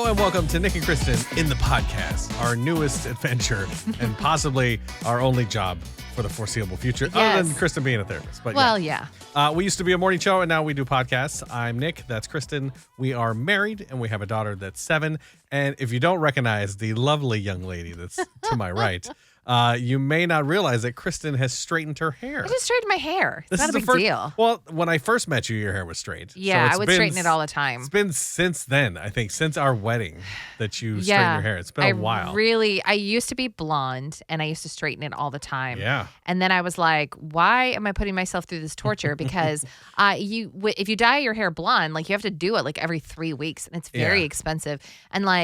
and welcome to Nick and Kristen in the podcast, our newest adventure and possibly our only job for the foreseeable future, other than Kristen being a therapist. But we used to be a morning show, and now we do podcasts. I'm Nick. That's Kristen. We are married, and we have a daughter that's 7. And if you don't recognize the lovely young lady that's to my right, you may not realize that Kristen has straightened her hair. I just straightened my hair. It's not a big deal. Well, when I first met you, your hair was straight. Yeah, so I would straighten it all the time. It's been since then, I think, since our wedding that you straightened your hair. It's been a while. I used to be blonde, and I used to straighten it all the time. Yeah. And then I was like, why am I putting myself through this torture? Because if you dye your hair blonde, like you have to do it like every 3 weeks, and it's very expensive. And like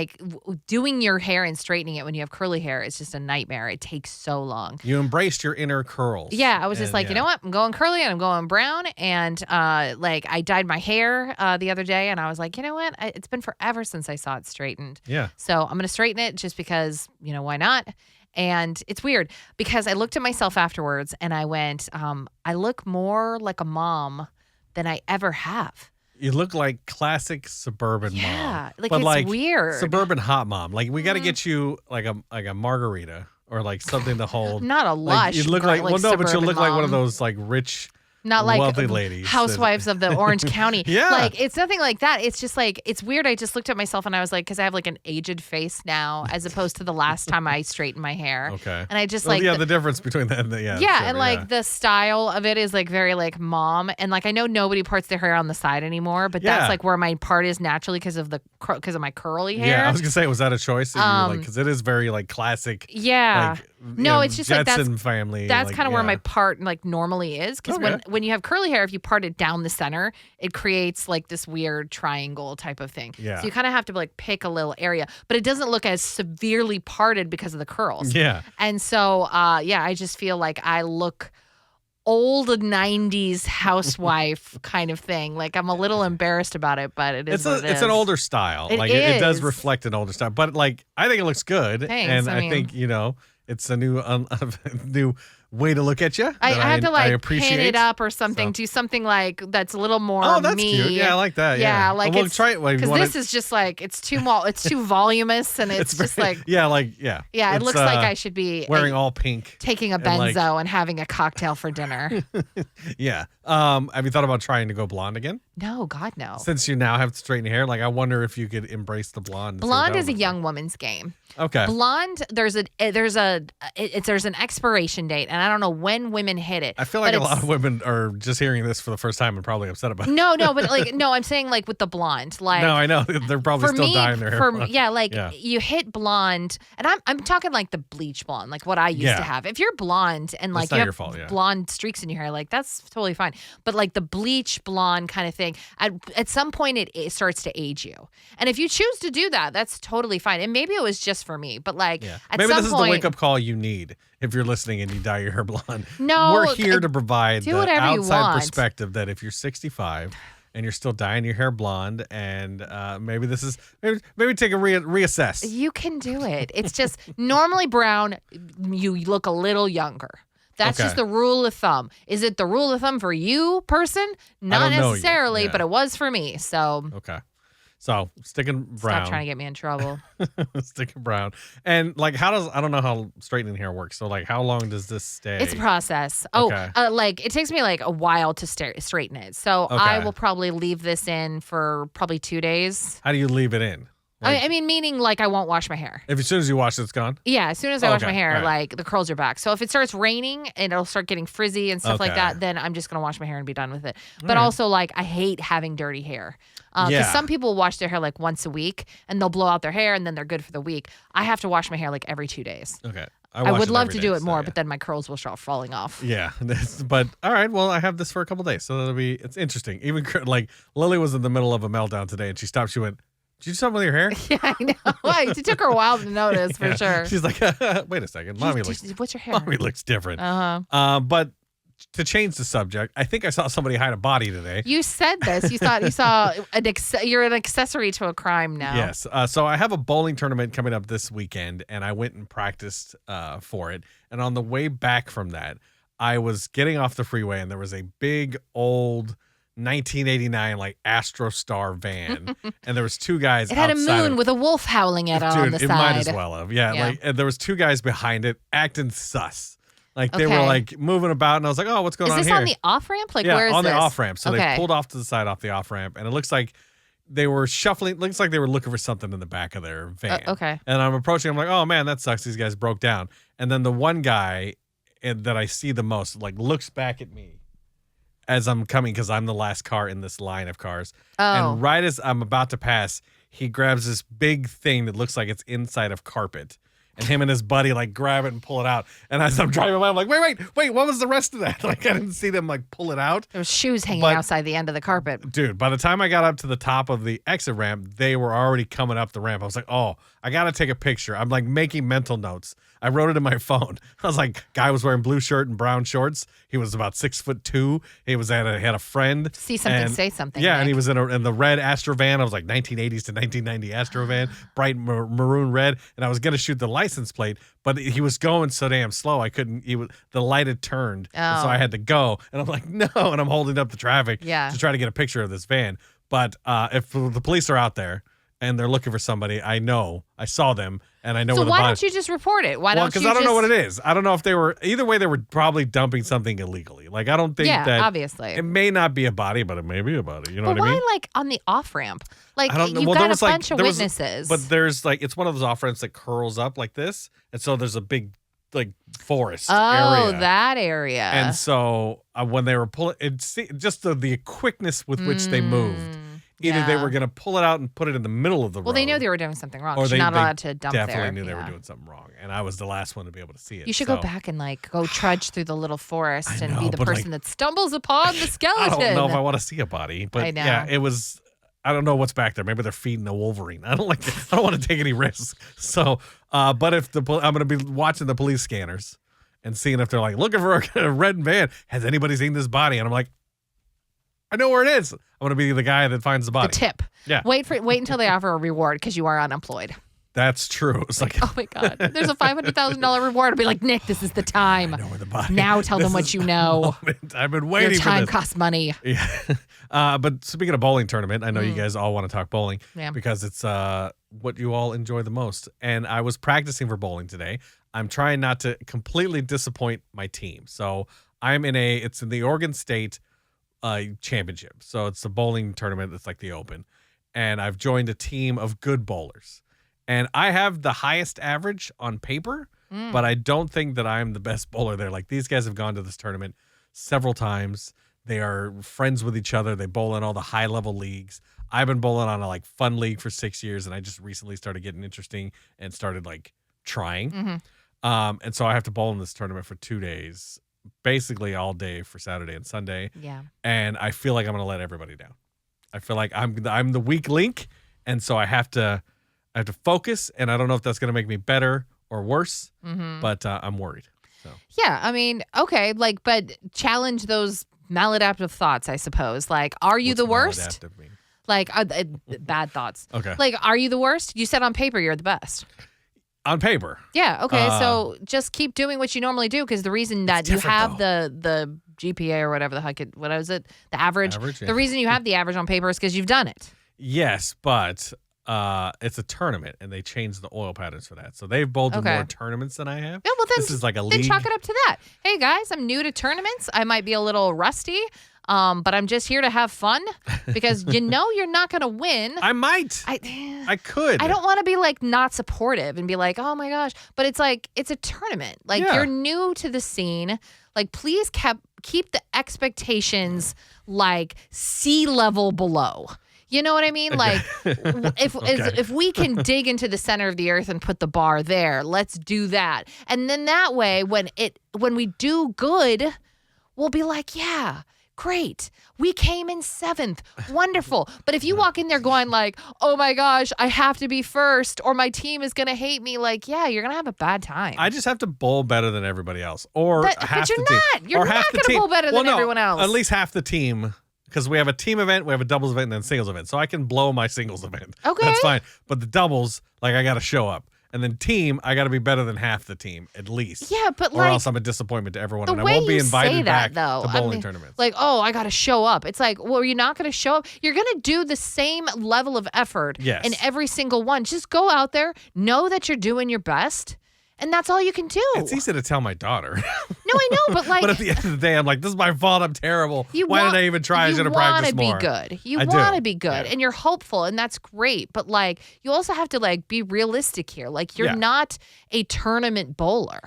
doing your hair and straightening it when you have curly hair is just a nightmare. It takes so long. You embraced your inner curls. Yeah, I was just like, you know what? I'm going curly and I'm going brown. And like I dyed my hair the other day, and I was like, you know what? It's been forever since I saw it straightened. Yeah. So I'm going to straighten it just because, why not? And it's weird because I looked at myself afterwards and I went, I look more like a mom than I ever have. You look like classic suburban mom. Yeah, but it's weird. Suburban hot mom. Like we got to get you like a margarita or like something to hold. Not a lush. You look like but you look like one of those like rich, not like wealthy ladies. Housewives of the Orange County. Yeah. Like, it's nothing like that. It's just like, it's weird. I just looked at myself and I was like, because I have like an aged face now as opposed to the last time I straightened my hair. Okay. And I just the difference between that and the style of it is like very like mom. And like, I know nobody parts their hair on the side anymore, but that's like where my part is naturally because of my curly hair. Yeah, I was going to say, was that a choice? Because it is very like classic. Yeah. No, it's just Jetson like family. That's kind of where my part like normally is. Because when you have curly hair, if you part it down the center, it creates like this weird triangle type of thing. Yeah. So you kind of have to like pick a little area, but it doesn't look as severely parted because of the curls. Yeah. And so, I just feel like I look old 90s housewife kind of thing. Like I'm a little embarrassed about it, but it's an older style. It does reflect an older style, but like I think it looks good. Thanks. And I think, it's a new new way to look at you. I have to like pin it up or something. Do something like that's a little more that's me. cute. Yeah, I like that. Yeah, like we'll try it. Because this is just like it's too voluminous and it's just like it looks like I should be wearing all pink, taking a benzo and having a cocktail for dinner. Yeah. Have you thought about trying to go blonde again? No, God, no. Since you now have straightened hair, like I wonder if you could embrace the blonde. Blonde is a young woman's game. Okay. Blonde, there's an expiration date, and I don't know when women hit it. I feel like a lot of women are just hearing this for the first time and probably upset about it. No, but I'm saying like with the blonde, like no, I know they're probably still dyeing their hair. You hit blonde, and I'm talking like the bleach blonde, like what I used to have. If you're blonde and like you have blonde streaks in your hair, like that's totally fine. But like the bleach blonde kind of thing, at some point it starts to age you, and if you choose to do that, that's totally fine. And maybe it was just for me, but like at maybe some this is point, the wake up call you need if you're listening and you dye your hair blonde. No, we're here to provide the outside want. Perspective that if you're 65 and you're still dyeing your hair blonde, and maybe this is maybe take a reassess. You can do it. It's just normally brown. You look a little younger. That's just the rule of thumb. Is it the rule of thumb for you, person? Not necessarily, but it was for me. So okay. So sticking brown. Stop trying to get me in trouble. Sticking brown. And like I don't know how straightening hair works. So like how long does this stay? It's a process. Okay. Like it takes me like a while to straighten it. So I will probably leave this in for probably 2 days. How do you leave it in? I mean, meaning like I won't wash my hair. If as soon as you wash it, it's gone? Yeah, as soon as I wash my hair, like the curls are back. So if it starts raining and it'll start getting frizzy and stuff like that, then I'm just going to wash my hair and be done with it. But also like I hate having dirty hair. Because some people wash their hair like once a week and they'll blow out their hair and then they're good for the week. I have to wash my hair like every 2 days. Okay. I would love to do it more, but then my curls will start falling off. Yeah. But all right, well, I have this for a couple days. So it's interesting. Even like Lily was in the middle of a meltdown today and she stopped. She went, "Did you do something with your hair?" Yeah, I know. It took her a while to notice, for sure. She's like, "Wait a second, what's your hair? Mommy looks different." But to change the subject, I think I saw somebody hide a body today. You said this. You thought you saw you're an accessory to a crime now. Yes. So I have a bowling tournament coming up this weekend, and I went and practiced for it. And on the way back from that, I was getting off the freeway, and there was a big old 1989 like Astrostar van, and there was two guys. It had a moon with a wolf howling at it on the side. It might as well have. Yeah. Like, and there was two guys behind it acting sus. Like they were like moving about, and I was like, "Oh, what's going on here?" Is this on the off ramp? Like, where is on this? the off ramp. So they pulled off to the side off the off ramp, and it looks like they were shuffling. Looks like they were looking for something in the back of their van. And I'm approaching. I'm like, "Oh man, that sucks. These guys broke down." And then the one guy that I see the most, like, looks back at me as I'm coming because I'm the last car in this line of cars. And right as I'm about to pass, he grabs this big thing that looks like it's inside of carpet. And him and his buddy like grab it and pull it out. And as I'm driving by, I'm like, wait, what was the rest of that? Like, I didn't see them like pull it out. There was shoes hanging outside the end of the carpet. Dude, by the time I got up to the top of the exit ramp, they were already coming up the ramp. I was like, oh, I got to take a picture. I'm like making mental notes. I wrote it in my phone. I was like, guy was wearing blue shirt and brown shorts. He was about 6'2". He had a friend. See something, say something. Yeah, Nick. and he was in the red Astro van. I was like 1980s to 1990 Astro van, bright maroon red. And I was gonna shoot the license plate, but he was going so damn slow. I couldn't. The light had turned, and so I had to go. And I'm like, no, and I'm holding up the traffic to try to get a picture of this van. But if the police are out there and they're looking for somebody, I saw them, and I know where the body. So why don't you just report it? Why don't you? Because I don't know what it is. I don't know if they were either way. They were probably dumping something illegally. Like, I don't think that. Obviously. It may not be a body, but it may be a body. You know what I mean? Why, like, on the off ramp? Like, I don't know. You've got a bunch of witnesses. But there's like, it's one of those off ramps that curls up like this, and so there's a big like forest area. Oh, that area. And so when they were pulling, it's just the quickness with which they moved. Either they were going to pull it out and put it in the middle of the road. Well, they knew they were doing something wrong. Or you're not allowed to dump there. Definitely knew they were doing something wrong. And I was the last one to be able to see it. You should go back and like go trudge through the little forest and be the person that stumbles upon the skeleton. I don't know if I want to see a body. But yeah, it was, I don't know what's back there. Maybe they're feeding a Wolverine. I don't want to take any risks. So, but if I'm going to be watching the police scanners and seeing if they're like looking for a red van. Has anybody seen this body? And I'm like, I know where it is. I want to be the guy that finds the body. The tip. Yeah. Wait until they offer a reward because you are unemployed. That's true. It's like, oh my God, there's a $500,000 reward. I'll be like, Nick, this is the time. I know where the body. Now tell them what you know. I've been waiting. Your time for this. costs money. Yeah. But speaking of bowling tournament, I know you guys all want to talk bowling because it's what you all enjoy the most. And I was practicing for bowling today. I'm trying not to completely disappoint my team. So it's in the Oregon State championship. So it's a bowling tournament that's like the Open. And I've joined a team of good bowlers. And I have the highest average on paper, but I don't think that I'm the best bowler there. Like, these guys have gone to this tournament several times. They are friends with each other. They bowl in all the high-level leagues. I've been bowling on a fun league for 6 years, and I just recently started getting interesting and started trying. Mm-hmm. And so I have to bowl in this tournament for 2 days, basically all day for Saturday and Sunday. Yeah. And I feel like I'm going to let everybody down. I feel like I'm the weak link, and so I have to focus, and I don't know if that's going to make me better or worse, but I'm worried. So. Yeah, I mean, okay, but challenge those maladaptive thoughts, I suppose. Are you the worst? Mean? Bad thoughts. Okay. Are you the worst? You said on paper you're the best. On paper. Yeah, okay, so just keep doing what you normally do, because the reason that you have the GPA or whatever the heck what is it? The average. Yeah. The reason you have the average on paper is because you've done it. Yes, but it's a tournament, and they changed the oil patterns for that. So they've bowled in more tournaments than I have. Yeah, well, then, this is like a league. Then chalk it up to that. Hey, guys, I'm new to tournaments. I might be a little rusty, but I'm just here to have fun, because you're not going to win. I might. I could. I don't want to be not supportive and be like, oh my gosh. But it's it's a tournament. You're new to the scene. Please keep the expectations sea level below. You know what I mean? If we can dig into the center of the earth and put the bar there, let's do that. And then that way, when we do good, we'll be like, yeah, great. We came in 7th. Wonderful. But if you walk in there going oh my gosh, I have to be first, or my team is going to hate me, yeah, you're going to have a bad time. I just have to bowl better than everybody else. Or half the team. But you're not. You're not going to bowl better than everyone else. At least half the team. Because we have a team event, we have a doubles event, and then singles event. So I can blow my singles event. Okay. That's fine. But the doubles, I got to show up. And then team, I got to be better than half the team at least. Yeah, but or else I'm a disappointment to everyone, and I way won't be you invited say back that, though, to bowling tournaments. Like, oh, I got to show up. It's like, well, you're not going to show up. You're going to do the same level of effort in every single one. Just go out there, know that you're doing your best. And that's all you can do. It's easy to tell my daughter. No, I know, but like. But at the end of the day, I'm like, this is my fault. I'm terrible. Why did I even try? I should have practiced more. You want to be good. You want to be good. And you're hopeful, and that's great. But like, you also have to like be realistic here. Like, you're not a tournament bowler.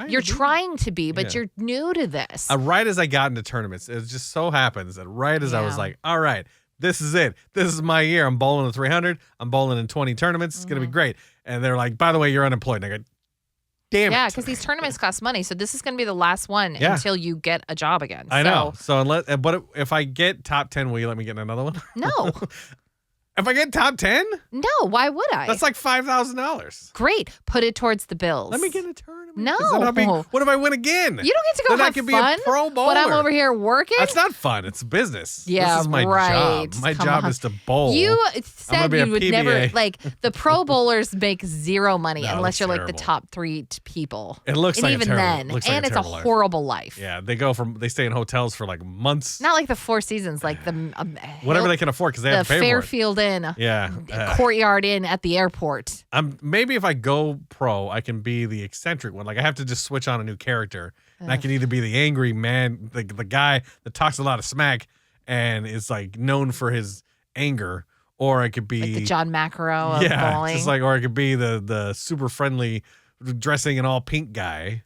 You're trying to be, but you're new to this. Right as I got into tournaments, it just so happens that right as I was like, all right, this is it. This is my year. I'm bowling the 300. I'm bowling in 20 tournaments. It's going to be great. And they're like, by the way, you're unemployed. And I go, damn it. Yeah, because these tournaments cost money. So this is going to be the last one until you get a job again. I know. But if I get top 10, will you let me get another one? No. If I get top 10? No, why would I? That's like $5,000. Great. Put it towards the bills. Let me get a tournament. No. What if I win again? You don't get to go then have I can fun. be a pro bowler. But I'm over here working? That's not fun. It's business. Yeah, this is my job. My job is to bowl. You said you would PBA. never, like, the pro bowlers make zero money unless you're terrible. like the top 3 people. It looks and like even a terrible, then, looks like and it's a horrible life. Yeah, they stay in hotels for like months. Not like the Four Seasons, like the whatever they can afford because they have to pay for it. Fairfield Inn. Yeah. Courtyard Inn at the airport. Maybe if I go pro, I can be the eccentric one. Like I have to just switch on a new character. And I can either be the angry man, the guy that talks a lot of smack and is like known for his anger, or I could be like the John McEnroe of bowling. Just like, or I could be the super friendly dressing an all pink guy,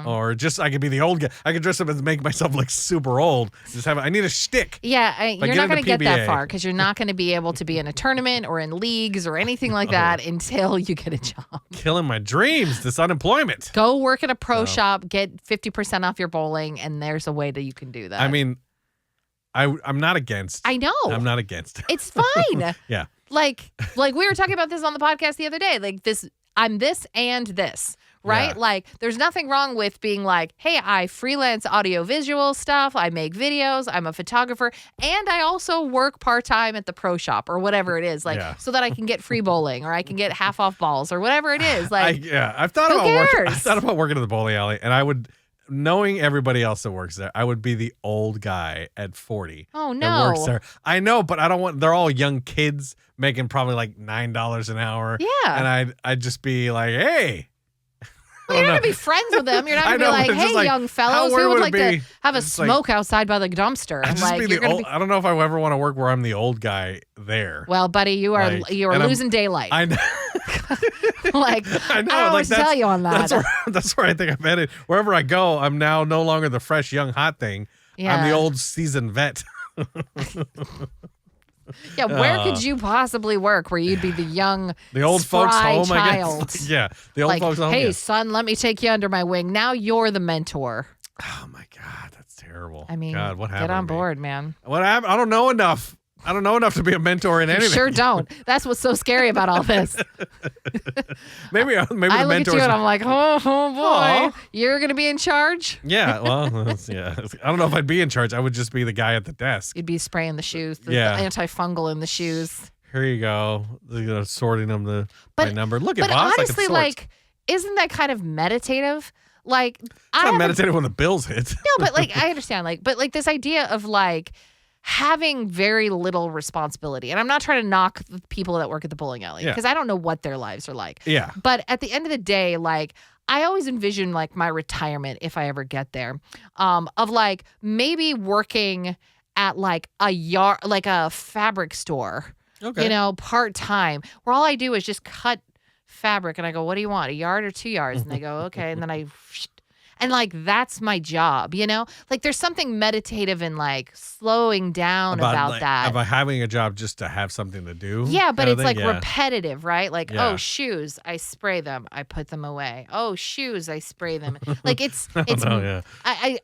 or just I could be the old guy. I could dress up and make myself look super old. I need a shtick. Yeah, you're not going to get that far because you're not going to be able to be in a tournament or in leagues or anything like that until you get a job. Killing my dreams. This unemployment. Go work at a pro shop, get 50% off your bowling, and there's a way that you can do that. I mean, I'm not against. I know. I'm not against. It's fine. Yeah. Like we were talking about this on the podcast the other day. Like this. I'm this and this, right? Yeah. Like, there's nothing wrong with being like, hey, I freelance audio-visual stuff. I make videos. I'm a photographer. And I also work part-time at the pro shop or whatever it is, so that I can get free bowling or I can get half off balls or whatever it is. Like, I've thought about working at the bowling alley, and I would, knowing everybody else that works there, I would be the old guy at 40. Oh, no. That works there. I know, but I don't want, they're all young kids making probably like $9 an hour. Yeah. And I'd just be like, hey. Well, you're not going to be friends with them. You're not going to be like, hey, young fellows, who would like to have a smoke outside by the dumpster? And I don't know if I ever want to work where I'm the old guy there. Well, buddy, you are losing daylight. I know. Like, I don't know what to tell you on that. That's where I think I'm headed. Wherever I go, I'm now no longer the fresh, young, hot thing. Yeah. I'm the old seasoned vet. Yeah, where could you possibly work where you'd be the young, the old folks home, child? I guess. Yeah, the old folks home. Hey, son, let me take you under my wing. Now you're the mentor. Oh my God, that's terrible. I mean, God, what happened? Get on board, man. What happened? I don't know enough. I don't know enough to be a mentor in anything. You sure don't. That's what's so scary about all this. maybe I the look at you and I'm like, oh boy, you're gonna be in charge. Yeah, well, yeah. I don't know if I'd be in charge. I would just be the guy at the desk. You'd be spraying the shoes, the antifungal in the shoes. Here you go. Sorting them by number. Look at boss. Honestly, like, isn't that kind of meditative? Like, it's not meditative when the bills hit. No, but like I understand. But this idea of like having very little responsibility. And I'm not trying to knock the people that work at the bowling alley because I don't know what their lives are like. Yeah. But at the end of the day, like, I always envision like my retirement, if I ever get there, of like maybe working at like a yard, like a fabric store, part-time, where all I do is just cut fabric. And I go, what do you want? A yard or 2 yards? And they go, okay. And then and like, that's my job, Like, there's something meditative and like slowing down about that. About having a job just to have something to do. Yeah, but it's like repetitive, right? Like, oh, shoes, I spray them, I put them away. Oh, shoes, I spray them. Like, I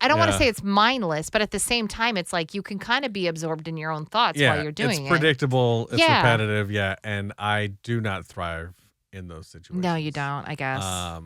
don't want to say it's mindless, but at the same time, it's like you can kind of be absorbed in your own thoughts while you're doing it. It's predictable, it's repetitive, and I do not thrive in those situations. No, you don't, I guess.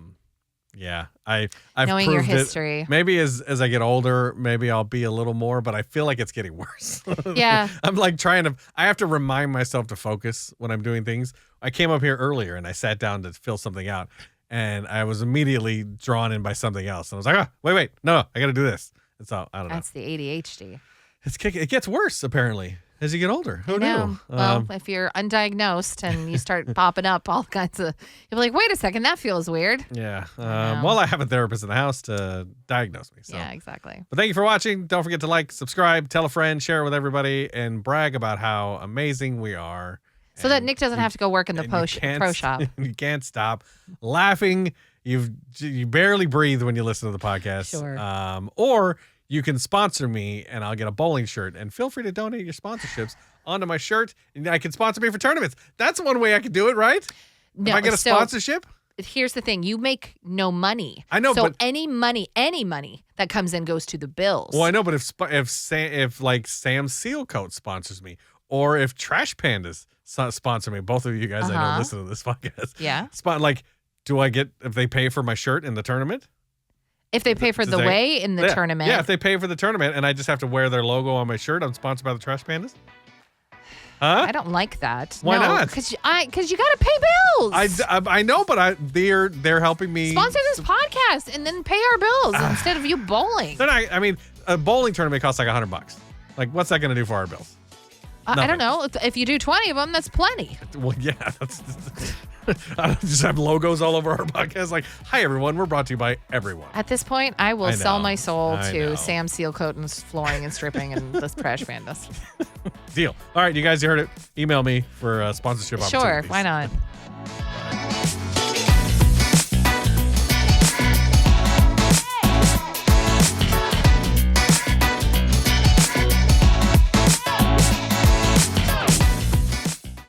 Yeah, I've knowing your history. Maybe as I get older, maybe I'll be a little more, but I feel like it's getting worse. Yeah. I'm like I have to remind myself to focus when I'm doing things. I came up here earlier and I sat down to fill something out, and I was immediately drawn in by something else. And I was like, wait, no, I got to do this. And so I don't know. That's the ADHD. It gets worse apparently as you get older. Who knew? Well, if you're undiagnosed and you start popping up all kinds of, you're like, wait a second, that feels weird. Yeah. Well, I have a therapist in the house to diagnose me. So. Yeah, exactly. But thank you for watching. Don't forget to like, subscribe, tell a friend, share it with everybody, and brag about how amazing we are. So that Nick doesn't have to go work in the pro shop. You can't stop laughing. You barely breathe when you listen to the podcast. Sure. Or you can sponsor me and I'll get a bowling shirt. And feel free to donate your sponsorships onto my shirt and I can sponsor me for tournaments. That's one way I could do it, right? No, if I get a sponsorship? Here's the thing. You make no money. I know, so but any money that comes in goes to the bills. Well, I know, but if like Sam Sealcoat sponsors me, or if Trash Pandas sponsor me, both of you guys I know listen to this podcast. Yeah. Do I get, if they pay for my shirt in the tournament? If they pay for the way in the tournament. Yeah, if they pay for the tournament and I just have to wear their logo on my shirt, I'm sponsored by the Trash Pandas? Huh? I don't like that. Why not? Because you got to pay bills. I know, but they're helping me. Sponsor this podcast and then pay our bills instead of you bowling. I mean, a bowling tournament costs like $100. Like, what's that going to do for our bills? I don't know. If you do 20 of them, that's plenty. Well, yeah. I just have logos all over our podcast. Like, hi, everyone. We're brought to you by everyone. At this point, I will sell my soul to Sam Sealcoat and Flooring and Stripping and the Trash Pandas. Deal. All right, you guys heard it. Email me for sponsorship opportunities. Sure, why not?